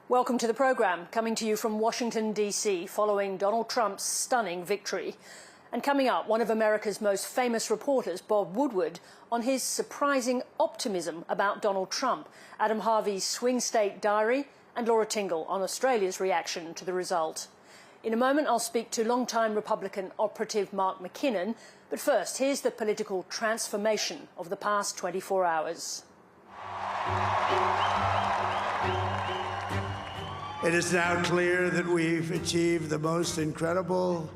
Welcome to the programme, coming to you from Washington, D.C., following Donald Trump's stunning victory. And coming up, one of America's most famous reporters, Bob Woodward, on his surprising optimism about Donald Trump, Adam Harvey's swing state diary, and Laura Tingle on Australia's reaction to the result. In a moment, I'll speak to longtime Republican operative Mark McKinnon, but first, here's the political transformation of the past 24 hours. It is now clear that we've achieved the most incredible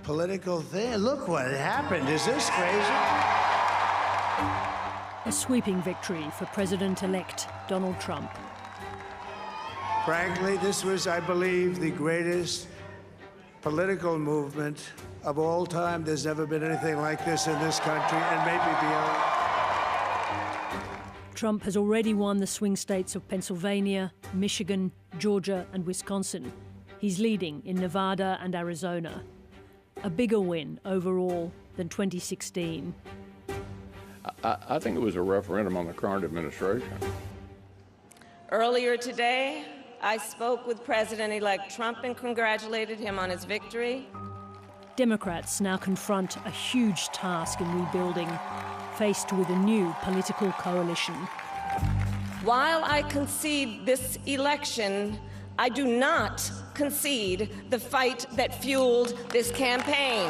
political thing. Look what happened. Is this crazy? A sweeping victory for President-elect Donald Trump. Frankly, this was, I believe, the greatest political movement of all time. There's never been anything like this in this country, and maybe beyond. Trump has already won the swing states of Pennsylvania, Michigan, Georgia and Wisconsin. He's leading in Nevada and Arizona. A bigger win overall than 2016. I think it was a referendum on the current administration. Earlier today, I spoke with President-elect Trump and congratulated him on his victory. Democrats now confront a huge task in rebuilding, faced with a new political coalition. While I concede this election, I do not concede the fight that fueled this campaign.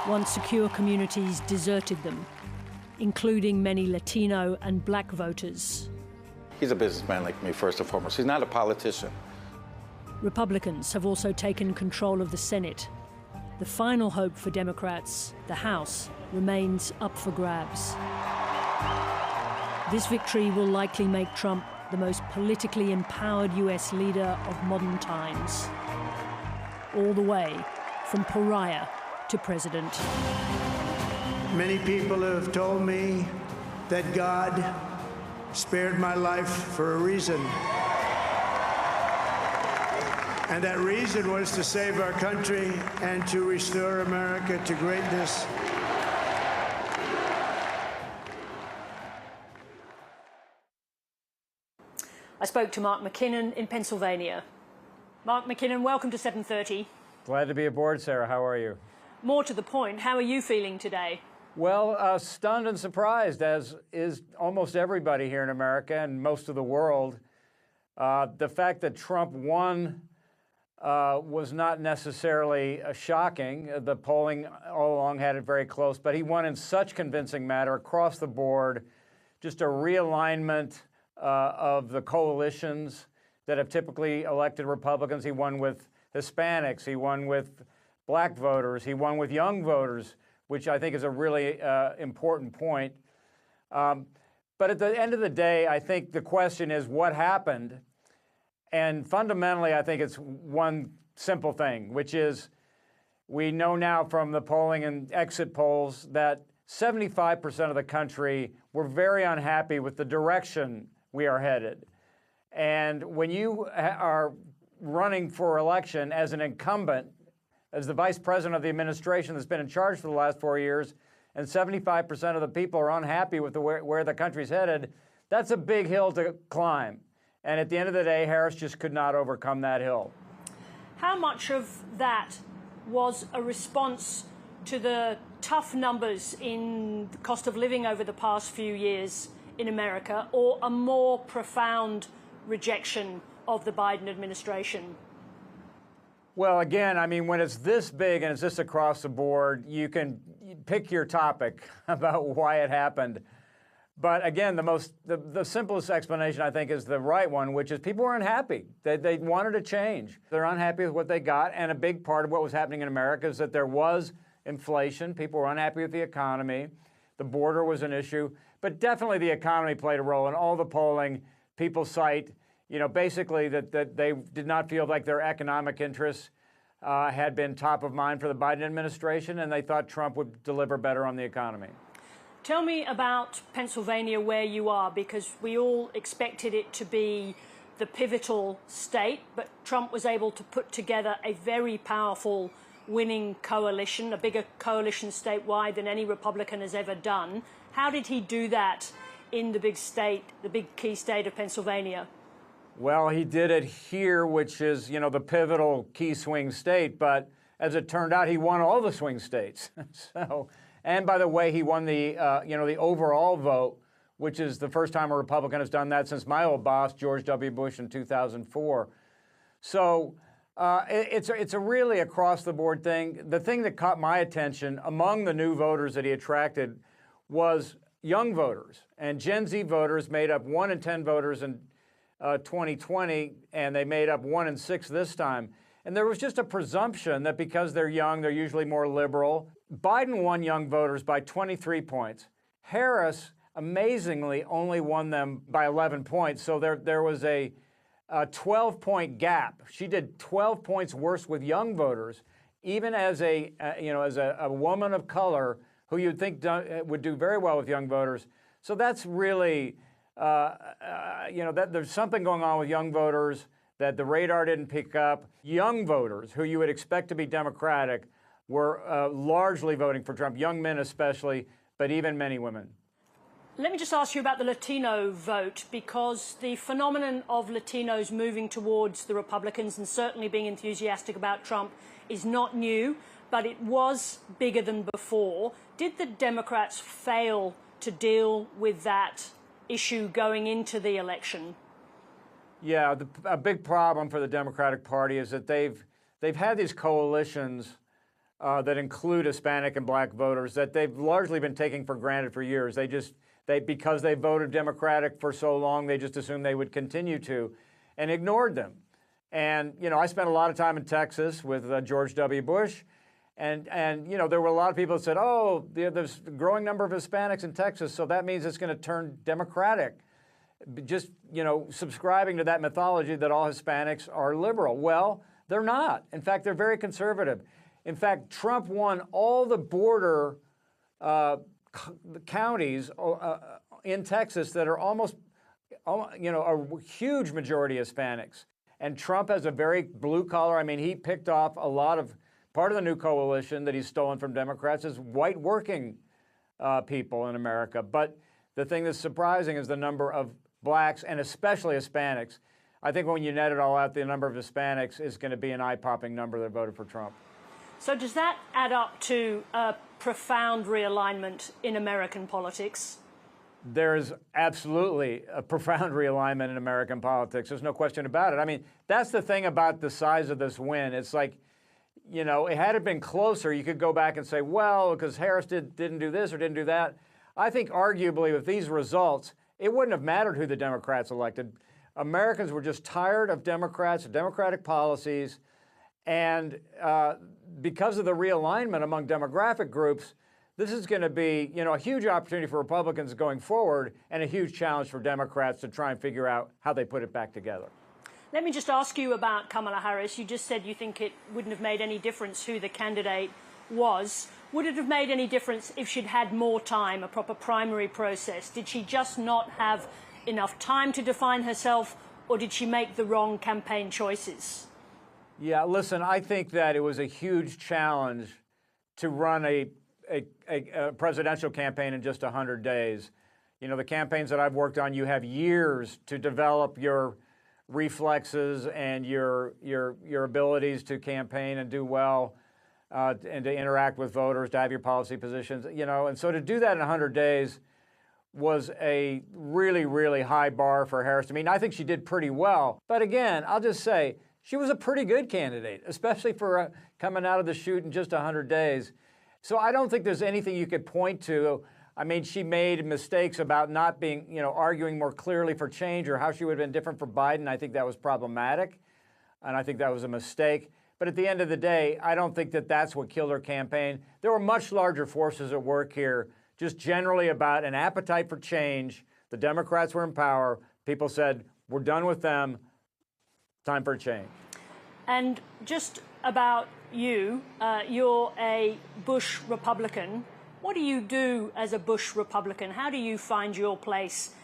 Once secure communities deserted them, including many Latino and black voters. He's a businessman like me, first and foremost. He's not a politician. Republicans have also taken control of the Senate. The final hope for Democrats, the House, remains up for grabs. This victory will likely make Trump the most politically empowered US leader of modern times. All the way from pariah to president. Many people have told me that God spared my life for a reason. And that reason was to save our country and to restore America to greatness. I spoke to Mark McKinnon in Pennsylvania. Mark McKinnon, welcome to 7:30. Glad to be aboard, Sarah. How are you? More to the point, how are you feeling today? Well, stunned and surprised, as is almost everybody here in America and most of the world. The fact that Trump won was not necessarily shocking. The polling all along had it very close, but he won in such convincing manner across the board. Just a realignment of the coalitions that have typically elected Republicans. He won with Hispanics, he won with black voters, he won with young voters, which I think is a really important point. But at the end of the day, I think the question is what happened? And fundamentally, I think it's one simple thing, which is we know now from the polling and exit polls that 75% of the country were very unhappy with the direction we are headed. And when you are running for election as an incumbent, as the vice president of the administration that's been in charge for the last 4 years, and 75% of the people are unhappy with where the country's headed, that's a big hill to climb. And at the end of the day, Harris just could not overcome that hill. How much of that was a response to the tough numbers in the cost of living over the past few years in America, or a more profound rejection of the Biden administration? Well, again, I mean, when it's this big and it's this across the board, you can pick your topic about why it happened. But again, the simplest explanation, I think, is the right one, which is people were unhappy. They wanted a change. They're unhappy with what they got, and a big part of what was happening in America is that there was inflation. People were unhappy with the economy. The border was an issue. But definitely the economy played a role in all the polling. People cite, basically that they did not feel like their economic interests had been top of mind for the Biden administration, and they thought Trump would deliver better on the economy. Tell me about Pennsylvania, where you are, because we all expected it to be the pivotal state, but Trump was able to put together a very powerful winning coalition, a bigger coalition statewide than any Republican has ever done. How did he do that in the big state, the big key state of Pennsylvania? Well, he did it here, which is, the pivotal key swing state. But as it turned out, he won all the swing states. And by the way, he won the, the overall vote, which is the first time a Republican has done that since my old boss, George W. Bush, in 2004. So it's a really across-the-board thing. The thing that caught my attention among the new voters that he attracted was young voters. And Gen Z voters made up 1 in 10 voters in 2020, and they made up 1 in 6 this time. And there was just a presumption that because they're young, they're usually more liberal. Biden won young voters by 23 points. Harris, amazingly, only won them by 11 points. So there was a 12-point gap. She did 12 points worse with young voters, even as a woman of color who you'd think would do very well with young voters. So that's really, that there's something going on with young voters that the radar didn't pick up. Young voters, who you would expect to be Democratic, were largely voting for Trump, young men especially, but even many women. Let me just ask you about the Latino vote, because the phenomenon of Latinos moving towards the Republicans and certainly being enthusiastic about Trump is not new, but it was bigger than before. Did the Democrats fail to deal with that issue going into the election? Yeah, a big problem for the Democratic Party is that they've had these coalitions that include Hispanic and black voters that they've largely been taking for granted for years. Because they voted Democratic for so long, they just assumed they would continue to, and ignored them. And I spent a lot of time in Texas with George W. Bush, and there were a lot of people that said, "Oh, there's a growing number of Hispanics in Texas, so that means it's going to turn Democratic." Just subscribing to that mythology that all Hispanics are liberal. Well, they're not. In fact, they're very conservative. In fact, Trump won all the border counties in Texas that are almost, a huge majority Hispanics. And Trump has a very blue collar. I mean, he picked off part of the new coalition that he's stolen from Democrats is white working people in America. But the thing that's surprising is the number of blacks and especially Hispanics. I think when you net it all out, the number of Hispanics is going to be an eye-popping number that voted for Trump. So does that add up to a profound realignment in American politics? There's absolutely a profound realignment in American politics. There's no question about it. I mean, that's the thing about the size of this win. It's like, had it been closer, you could go back and say, well, because Harris didn't do this or didn't do that. I think arguably with these results, it wouldn't have mattered who the Democrats elected. Americans were just tired of Democrats, Democratic policies, and because of the realignment among demographic groups, this is going to be, a huge opportunity for Republicans going forward and a huge challenge for Democrats to try and figure out how they put it back together. Let me just ask you about Kamala Harris. You just said you think it wouldn't have made any difference who the candidate was. Would it have made any difference if she'd had more time, a proper primary process? Did she just not have enough time to define herself, or did she make the wrong campaign choices? Yeah, listen, I think that it was a huge challenge to run a presidential campaign in just 100 days. The campaigns that I've worked on, you have years to develop your reflexes and your abilities to campaign and do well. And to interact with voters, to have your policy positions, and so to do that in 100 days was a really, really high bar for Harris. I mean, I think she did pretty well. But again, I'll just say she was a pretty good candidate, especially for coming out of the chute in just 100 days. So I don't think there's anything you could point to. I mean, she made mistakes about not being, arguing more clearly for change or how she would have been different for Biden. I think that was problematic, and I think that was a mistake. But at the end of the day, I don't think that that's what killed her campaign. There were much larger forces at work here, just generally about an appetite for change. The Democrats were in power. People said, we're done with them. Time for a change. And just about you, you're a Bush Republican. What do you do as a Bush Republican? How do you find your place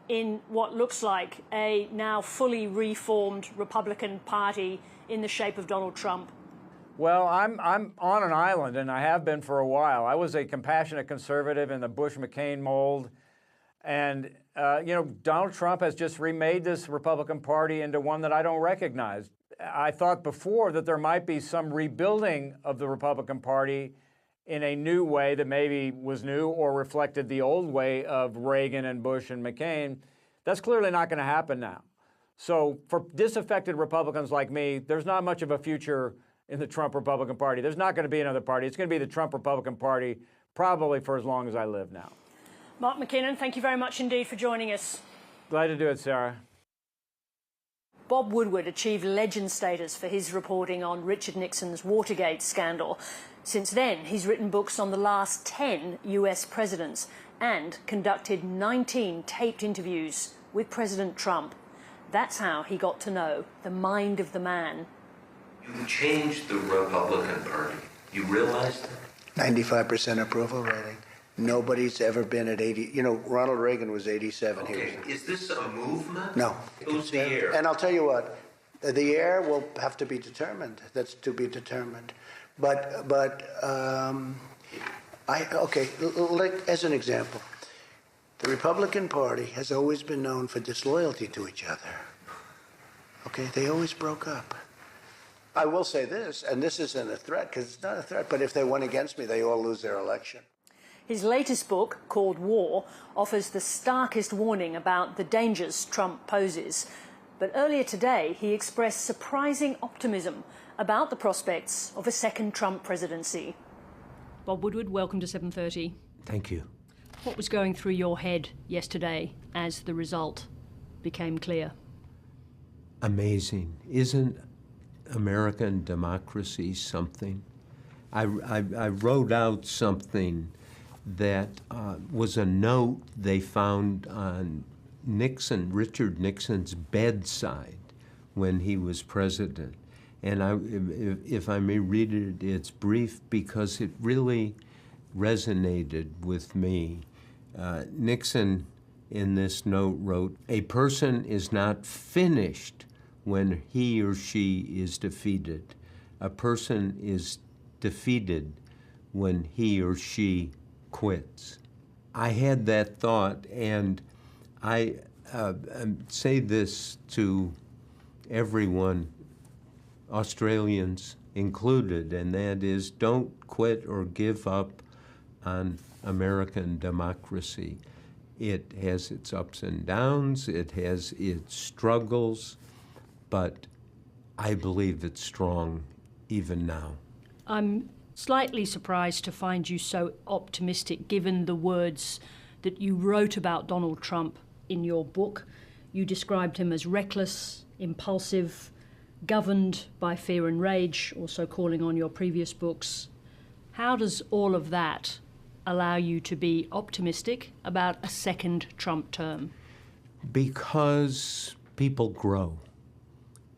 in what looks like a now fully reformed Republican Party in the shape of Donald Trump? Well, I'm on an island, and I have been for a while. I was a compassionate conservative in the Bush-McCain mold, And, Donald Trump has just remade this Republican Party into one that I don't recognize. I thought before that there might be some rebuilding of the Republican Party in a new way that maybe was new or reflected the old way of Reagan and Bush and McCain. That's clearly not going to happen now. So for disaffected Republicans like me, there's not much of a future in the Trump Republican Party. There's not going to be another party. It's going to be the Trump Republican Party probably for as long as I live now. Mark McKinnon, thank you very much indeed for joining us. Glad to do it, Sarah. Bob Woodward achieved legend status for his reporting on Richard Nixon's Watergate scandal. Since then, he's written books on the last 10 US presidents and conducted 19 taped interviews with President Trump. That's how he got to know the mind of the man. You changed the Republican Party. You realize that? 95% approval rating. Nobody's ever been at 80. Ronald Reagan was 87. Okay, is this a movement? No. Who's the heir? And I'll tell you what, the heir will have to be determined. That's to be determined. As an example, the Republican Party has always been known for disloyalty to each other. Okay, they always broke up. I will say this, and this isn't a threat, because it's not a threat, but if they won against me, they all lose their election. His latest book, called War, offers the starkest warning about the dangers Trump poses. But earlier today, he expressed surprising optimism about the prospects of a second Trump presidency. Bob Woodward, welcome to 7:30. Thank you. What was going through your head yesterday as the result became clear? Amazing. Isn't American democracy something? I wrote out something that was a note they found on Richard Nixon's bedside when he was president. And if I may read it, it's brief because it really resonated with me. Nixon, in this note, wrote, "A person is not finished when he or she is defeated. A person is defeated when he or she quits." I had that thought, and I say this to everyone, Australians included, and that is, don't quit or give up on American democracy. It has its ups and downs, it has its struggles, but I believe it's strong even now. I'm slightly surprised to find you so optimistic, given the words that you wrote about Donald Trump in your book. You described him as reckless, impulsive, governed by fear and rage, also calling on your previous books. How does all of that allow you to be optimistic about a second Trump term? Because people grow,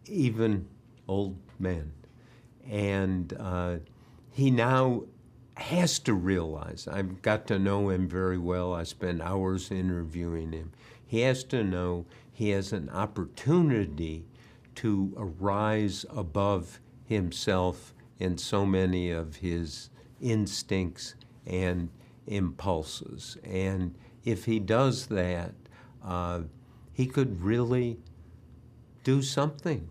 even old men. And he now has to realize, I've got to know him very well, I spent hours interviewing him. He has to know he has an opportunity to arise above himself and so many of his instincts and impulses. And if he does that, he could really do something.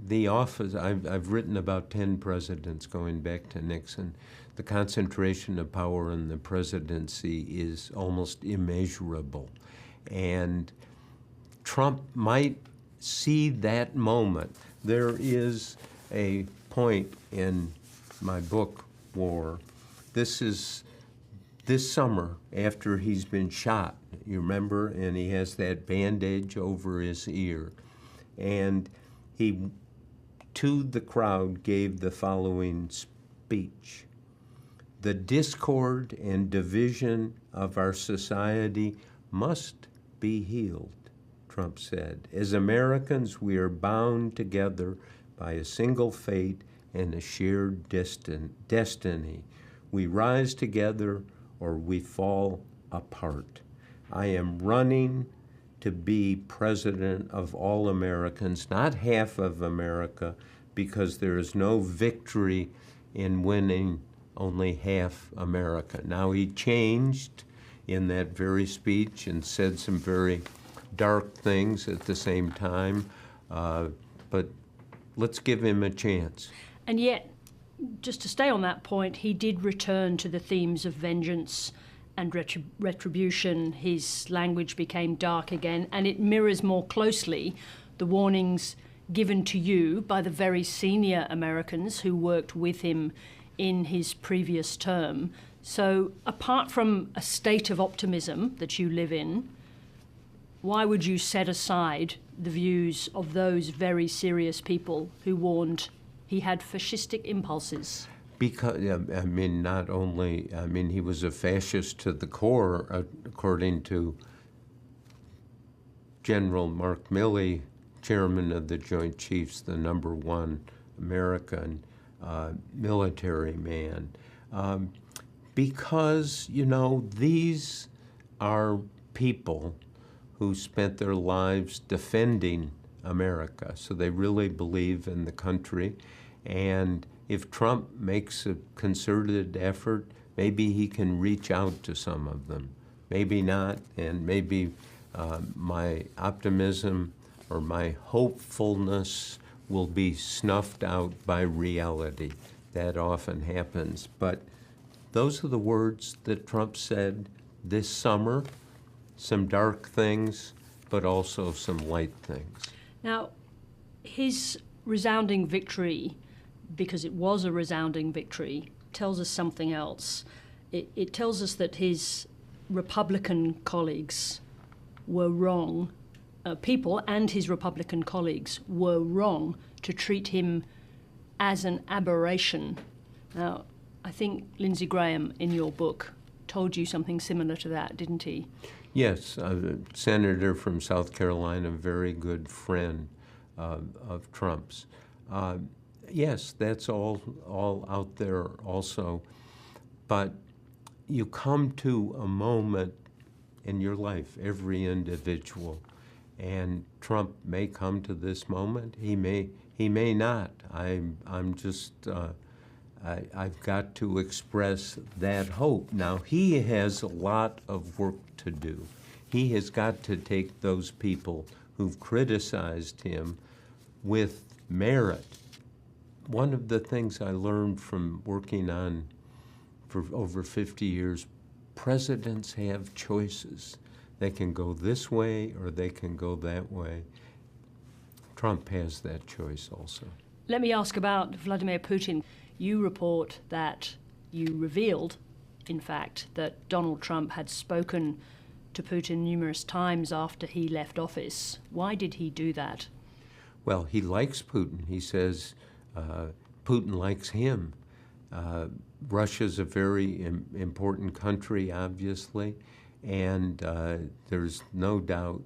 The office, I've written about 10 presidents going back to Nixon. The concentration of power in the presidency is almost immeasurable. And Trump might see that moment. There is a point in my book, War. This is this summer after he's been shot, you remember, and he has that bandage over his ear. And he, to the crowd, gave the following speech. "The discord and division of our society must be healed," Trump said. "As Americans, we are bound together by a single fate and a shared destiny. We rise together or we fall apart. I am running to be president of all Americans, not half of America, because there is no victory in winning only half America." Now, he changed in that very speech and said some very dark things at the same time. But let's give him a chance. And yet, just to stay on that point, he did return to the themes of vengeance and retribution. His language became dark again, and it mirrors more closely the warnings given to you by the very senior Americans who worked with him in his previous term. So apart from a state of optimism that you live in, why would you set aside the views of those very serious people who warned he had fascistic impulses? Because, I mean, not only, I mean, he was a fascist to the core, according to General Mark Milley, chairman of the Joint Chiefs, the #1 American military man. Because, you know, these are people who spent their lives defending America, so they really believe in the country. And if Trump makes a concerted effort, maybe he can reach out to some of them. Maybe not, and maybe my optimism or my hopefulness will be snuffed out by reality. That often happens. But those are the words that Trump said this summer. Some dark things, but also some light things. Now, his resounding victory, because it was a resounding victory, tells us something else. It tells us that his Republican colleagues were wrong, people and his Republican colleagues were wrong to treat him as an aberration. Now, I think Lindsey Graham, in your book, told you something similar to that, didn't he? Yes, a senator from South Carolina, a very good friend of Trump's. Yes, that's all out there also. But you come to a moment in your life, every individual, and Trump may come to this moment. He may not. I'm just. I've got to express that hope. Now, he has a lot of work to do. He has got to take those people who've criticized him with merit. One of the things I learned from working on for over 50 years, presidents have choices. They can go this way or they can go that way. Trump has that choice also. Let me ask about Vladimir Putin. You report that you revealed, in fact, that Donald Trump had spoken to Putin numerous times after he left office. Why did he do that? Well, he likes Putin. He says Putin likes him. Russia's a very important country, obviously, and there's no doubt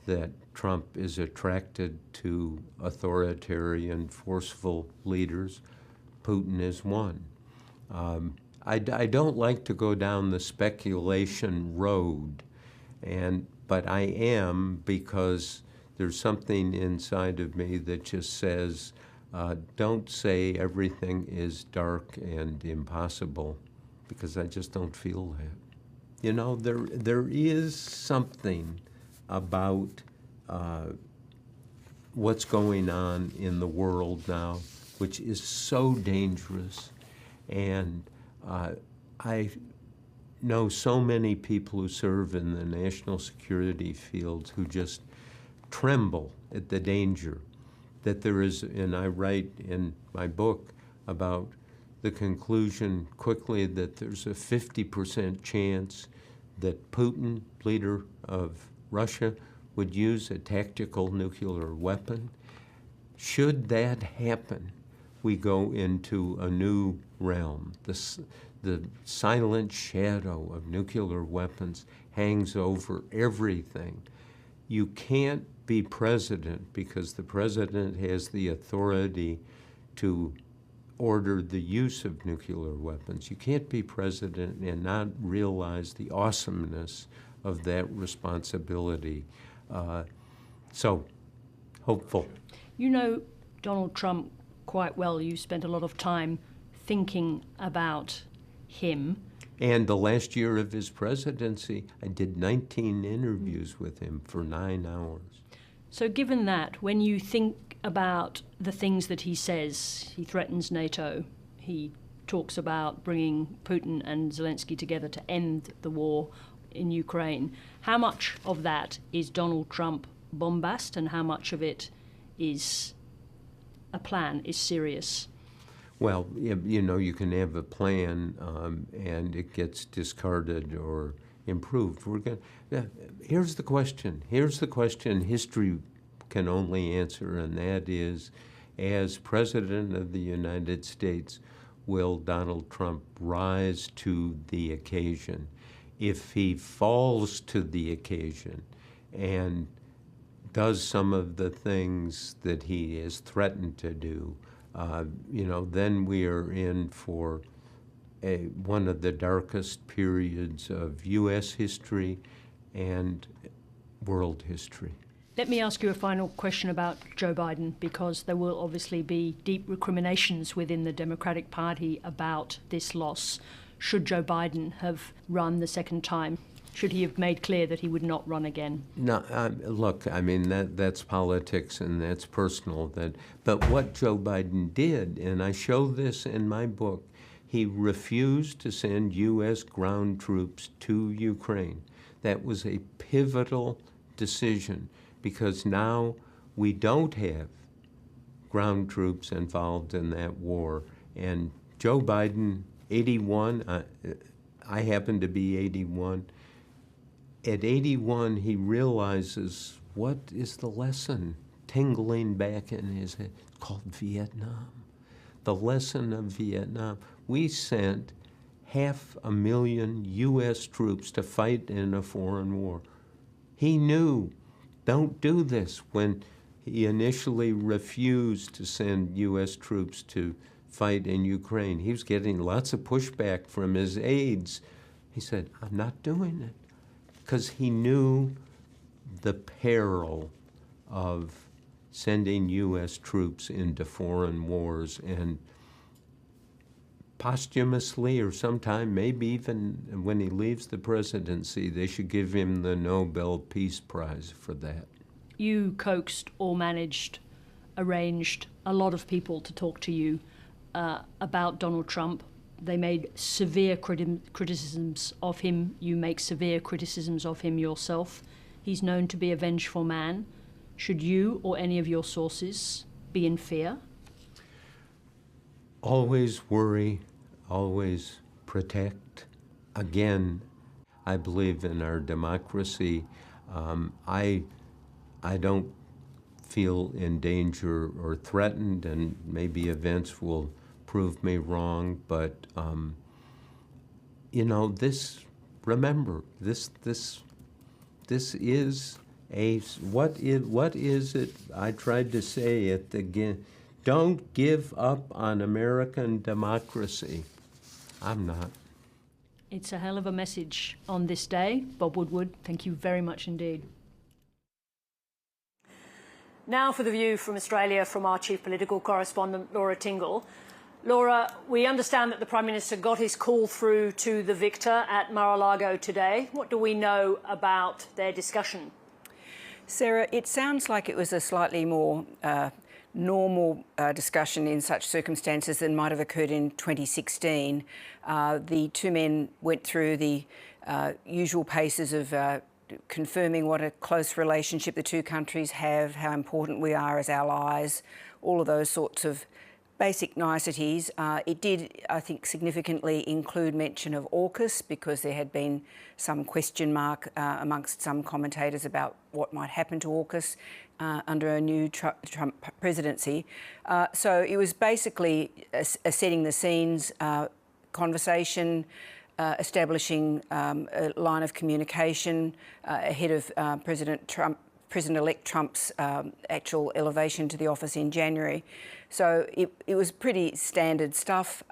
that Trump is attracted to authoritarian, forceful leaders. Putin is one. I don't like to go down the speculation road, but I am, because there's something inside of me that just says, don't say everything is dark and impossible, because I just don't feel that. You know, there is something about what's going on in the world now which is so dangerous. And I know so many people who serve in the national security fields who just tremble at the danger that there is, and I write in my book about the conclusion quickly that there's a 50% chance that Putin, leader of Russia, would use a tactical nuclear weapon. Should that happen, we go into a new realm. The silent shadow of nuclear weapons hangs over everything. You can't be president because the president has the authority to order the use of nuclear weapons. You can't be president and not realize the awesomeness of that responsibility. So, hopeful. You know Donald Trump quite well. You spent a lot of time thinking about him. And the last year of his presidency, I did 19 interviews with him for 9 hours. So given that, when you think about the things that he says, he threatens NATO, he talks about bringing Putin and Zelensky together to end the war in Ukraine, how much of that is Donald Trump bombast and how much of it is a plan, is serious? Well, you know, you can have a plan and it gets discarded or improved. Here's the question. Here's the question history can only answer, and that is, as President of the United States, will Donald Trump rise to the occasion? If he falls to the occasion and does some of the things that he has threatened to do, you know, then we are in for one of the darkest periods of U.S. history and world history. Let me ask you a final question about Joe Biden, because there will obviously be deep recriminations within the Democratic Party about this loss. Should Joe Biden have run the second time? Should he have made clear that he would not run again? No, look, I mean, that's politics and that's personal. But what Joe Biden did, and I show this in my book, he refused to send U.S. ground troops to Ukraine. That was a pivotal decision, because now we don't have ground troops involved in that war. And Joe Biden, 81, I happen to be 81. At 81, he realizes, what is the lesson tingling back in his head? It's called Vietnam. The lesson of Vietnam. We sent 500,000 U.S. troops to fight in a foreign war. He knew, don't do this, when he initially refused to send U.S. troops to fight in Ukraine. He was getting lots of pushback from his aides. He said, I'm not doing it, because he knew the peril of sending U.S. troops into foreign wars, and posthumously, or sometime, maybe even when he leaves the presidency, they should give him the Nobel Peace Prize for that. You coaxed or managed, arranged a lot of people to talk to you about Donald Trump. They made severe criticisms of him. You make severe criticisms of him yourself. He's known to be a vengeful man. Should you or any of your sources be in fear? Always worry, always protect. Again, I believe in our democracy. I don't feel in danger or threatened, and maybe events will prove me wrong, but you know, remember, this is what is it? I tried to say it again. Don't give up on American democracy. I'm not. It's a hell of a message on this day. Bob Woodward, thank you very much indeed. Now for the view from Australia from our chief political correspondent, Laura Tingle. Laura, we understand that the Prime Minister got his call through to the victor at Mar-a-Lago today. What do we know about their discussion? Sarah, it sounds like it was a slightly more normal discussion in such circumstances than might have occurred in 2016. The two men went through the usual paces of confirming what a close relationship the two countries have, how important we are as allies, all of those sorts of basic niceties. It did, I think, significantly include mention of AUKUS, because there had been some question mark amongst some commentators about what might happen to AUKUS under a new Trump presidency. So it was basically a setting the scenes conversation, establishing a line of communication ahead of President-elect Trump's actual elevation to the office in January. So it was pretty standard stuff.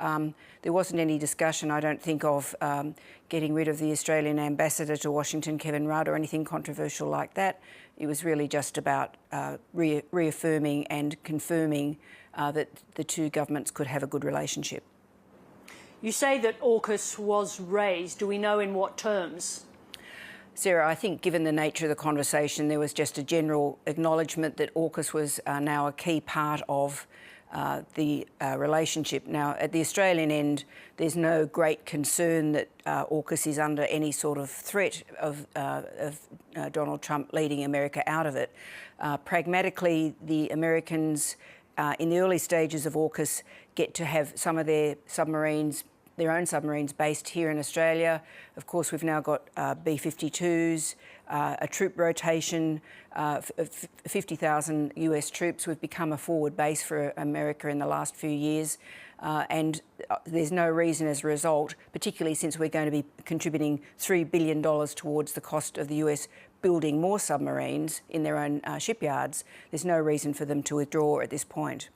There wasn't any discussion, I don't think, of getting rid of the Australian ambassador to Washington, Kevin Rudd, or anything controversial like that. It was really just about reaffirming and confirming that the two governments could have a good relationship. You say that AUKUS was raised. Do we know in what terms? Sarah, I think given the nature of the conversation, there was just a general acknowledgement that AUKUS was now a key part of the relationship. Now, at the Australian end, there's no great concern that AUKUS is under any sort of threat of Donald Trump leading America out of it. Pragmatically, the Americans in the early stages of AUKUS get to have some of their submarines, their own submarines, based here in Australia. Of course, we've now got B-52s, a troop rotation, 50,000 US troops. We've become a forward base for America in the last few years. And there's no reason as a result, particularly since we're going to be contributing $3 billion towards the cost of the US building more submarines in their own shipyards, there's no reason for them to withdraw at this point.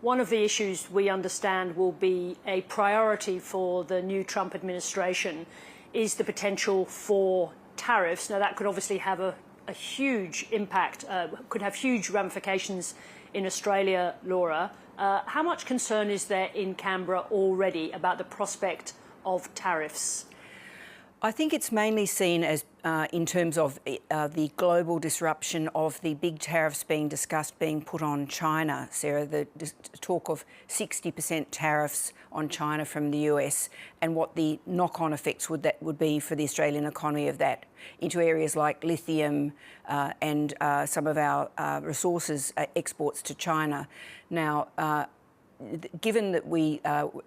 One of the issues we understand will be a priority for the new Trump administration is the potential for tariffs. Now, that could obviously have a huge impact, could have huge ramifications in Australia, Laura. How much concern is there in Canberra already about the prospect of tariffs? I think it's mainly seen as in terms of the global disruption of the big tariffs being discussed being put on China, Sarah, the talk of 60% tariffs on China from the US and what the knock-on effects would be for the Australian economy of that into areas like lithium and some of our resources exports to China. Now, given that we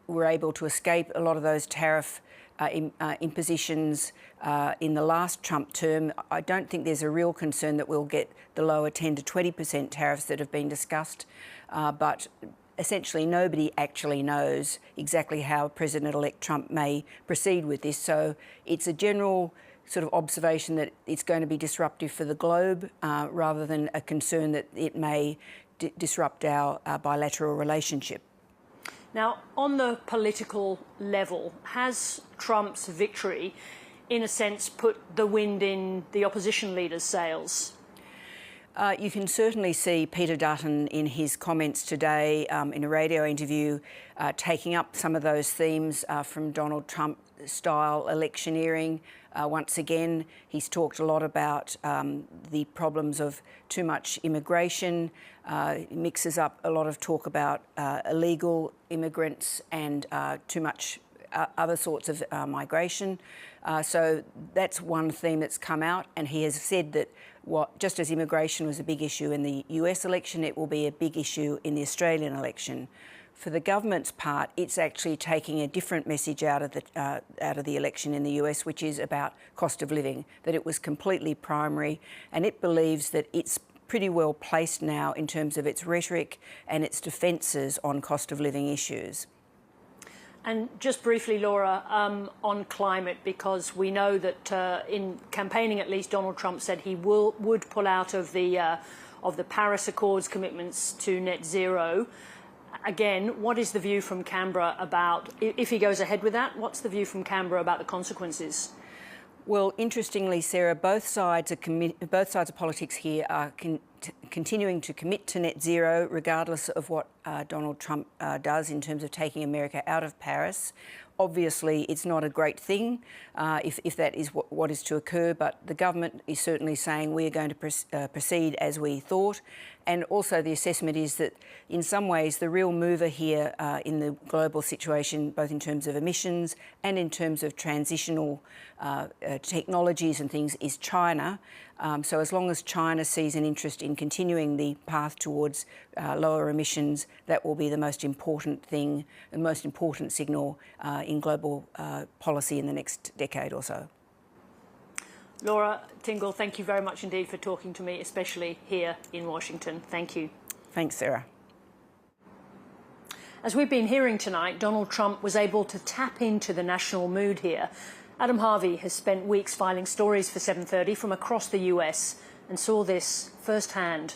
were able to escape a lot of those tariff impositions in the last Trump term, I don't think there's a real concern that we'll get the lower 10 to 20% tariffs that have been discussed. But essentially nobody actually knows exactly how President-elect Trump may proceed with this. So it's a general sort of observation that it's going to be disruptive for the globe rather than a concern that it may disrupt our bilateral relationship. Now, on the political level, has Trump's victory, in a sense, put the wind in the opposition leader's sails? You can certainly see Peter Dutton in his comments today in a radio interview taking up some of those themes from Donald Trump-style electioneering. Once again, he's talked a lot about the problems of too much immigration. It mixes up a lot of talk about illegal immigrants and too much other sorts of migration. So that's one theme that's come out, and he has said that just as immigration was a big issue in the US election, it will be a big issue in the Australian election. For the government's part, it's actually taking a different message out of the election in the US, which is about cost of living, that it was completely primary, and it believes that it's pretty well placed now in terms of its rhetoric and its defences on cost of living issues. And just briefly, Laura, on climate, because we know that in campaigning, at least, Donald Trump said he would pull out of the Paris Accords commitments to net zero. Again, what is the view from Canberra about, if he goes ahead with that, what's the view from Canberra about the consequences? Well, interestingly, Sarah, both sides of politics here are continuing to commit to net zero, regardless of what Donald Trump does in terms of taking America out of Paris. Obviously, it's not a great thing if that is what is to occur, but the government is certainly saying we are going to proceed as we thought. And also the assessment is that in some ways the real mover here in the global situation, both in terms of emissions and in terms of transitional technologies and things, is China. So as long as China sees an interest in continuing the path towards lower emissions, that will be the most important thing, the most important signal in global policy in the next decade or so. Laura Tingle, thank you very much indeed for talking to me, especially here in Washington. Thank you. Thanks, Sarah. As we've been hearing tonight, Donald Trump was able to tap into the national mood here. Adam Harvey has spent weeks filing stories for 730 from across the US and saw this firsthand.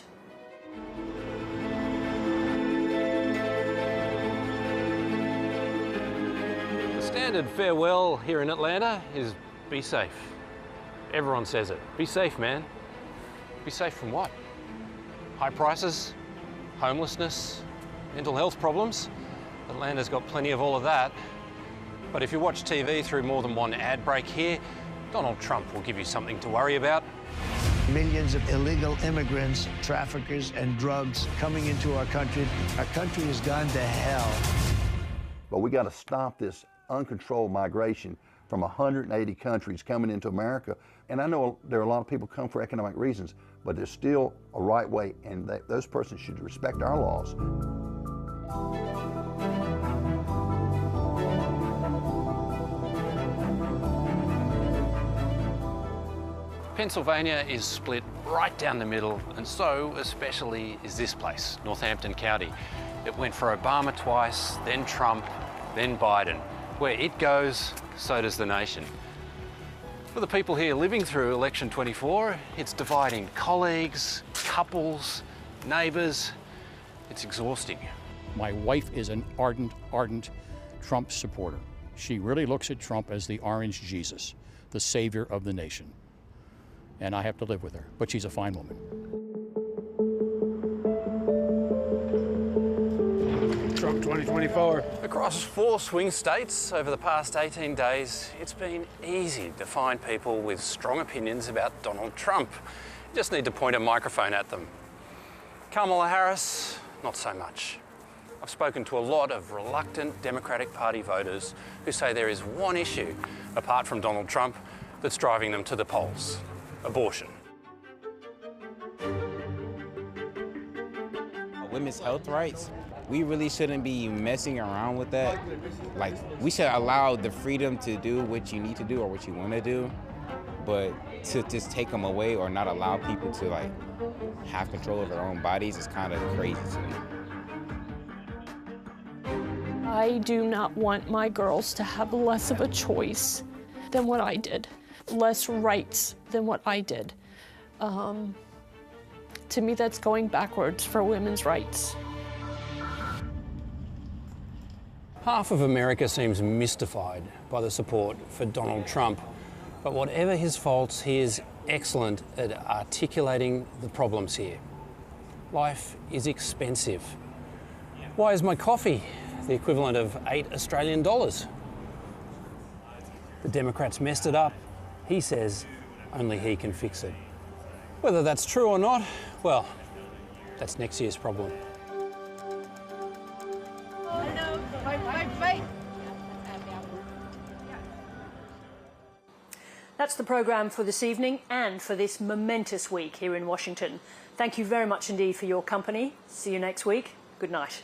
The standard farewell here in Atlanta is be safe. Everyone says it. Be safe, man. Be safe from what? High prices, homelessness, mental health problems. Atlanta's got plenty of all of that. But if you watch TV through more than one ad break here, Donald Trump will give you something to worry about. Millions of illegal immigrants, traffickers, and drugs coming into our country. Our country has gone to hell. But we got to stop this uncontrolled migration from 180 countries coming into America. And I know there are a lot of people come for economic reasons, but there's still a right way, and those persons should respect our laws. Pennsylvania is split right down the middle, and so especially is this place, Northampton County. It went for Obama twice, then Trump, then Biden. Where it goes, so does the nation. For the people here living through election 24, it's dividing colleagues, couples, neighbours. It's exhausting. My wife is an ardent Trump supporter. She really looks at Trump as the orange Jesus, the savior of the nation. And I have to live with her, but she's a fine woman. Trump 2024. Across 4 swing states over the past 18 days, it's been easy to find people with strong opinions about Donald Trump. You just need to point a microphone at them. Kamala Harris, not so much. I've spoken to a lot of reluctant Democratic Party voters who say there is one issue, apart from Donald Trump, that's driving them to the polls: abortion. Women's health rights, we really shouldn't be messing around with that. Like, we should allow the freedom to do what you need to do or what you want to do, but to just take them away or not allow people to, like, have control of their own bodies is kind of crazy to me. I do not want my girls to have less of a choice than what I did, less rights than what I did. To me, that's going backwards for women's rights. Half of America seems mystified by the support for Donald Trump, but whatever his faults, he is excellent at articulating the problems here. Life is expensive. Why is my coffee the equivalent of $8 Australian? The Democrats messed it up. He says only he can fix it. Whether that's true or not, well, that's next year's problem. That's the programme for this evening and for this momentous week here in Washington. Thank you very much indeed for your company. See you next week. Good night.